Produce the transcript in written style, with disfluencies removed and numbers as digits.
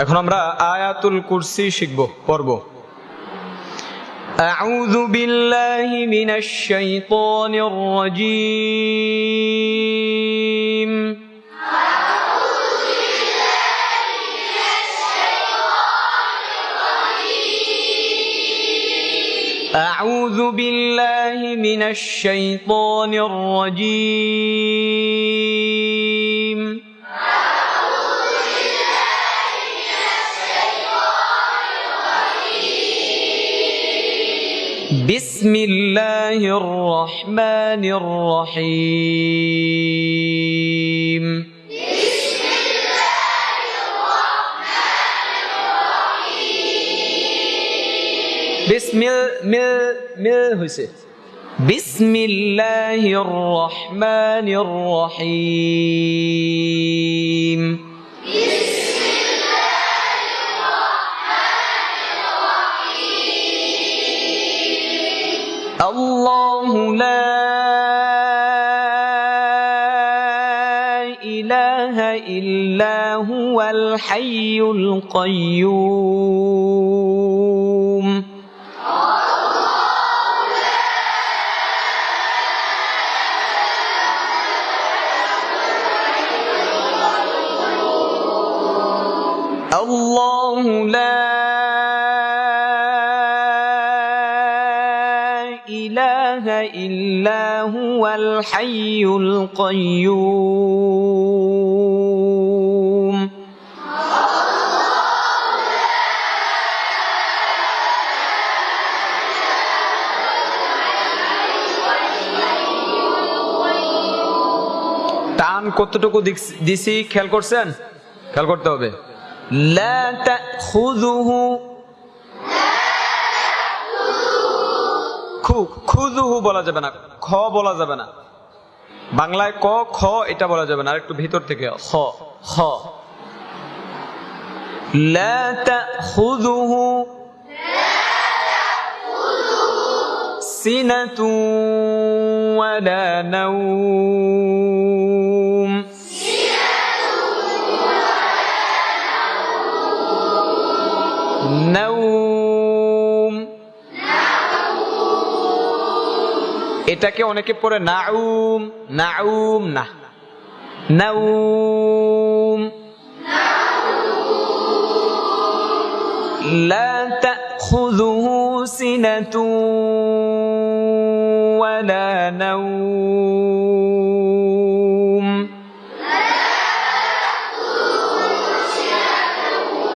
এখন আমরা আয়াতুল কুরসি শিখব পড়ব। আউযু বিল্লাহি মিনাশ শাইতানির রাজীম। আউযু বিল্লাহি মিনাশ শাইতানির রাজীম। بسم الله الرحمن الرحيم بسم الله الرحمن الرحيم بسم الله الرحمن الرحيم الله لا إله إلا هو الحي القيوم الله لا إله إلا هو الحي القيوم টান কতটুকু দিছি খেয়াল করছেন? খেয়াল করতে হবে। লা তাখুযুহু খুযুহু বলা যাবে না, খ বলা যাবে না। বাংলায় ক খ এটা বলা যাবে না, আর একটু ভিতর থেকে খ খ। লা তাখুযুহু সিনাতু ওয়ালা নাওম। নাওম এটাকে অনেকে পড়ে নাউম, নাউম না, নাউম। লা তাখুযুহু সিনাতু ওয়ালা নাওম।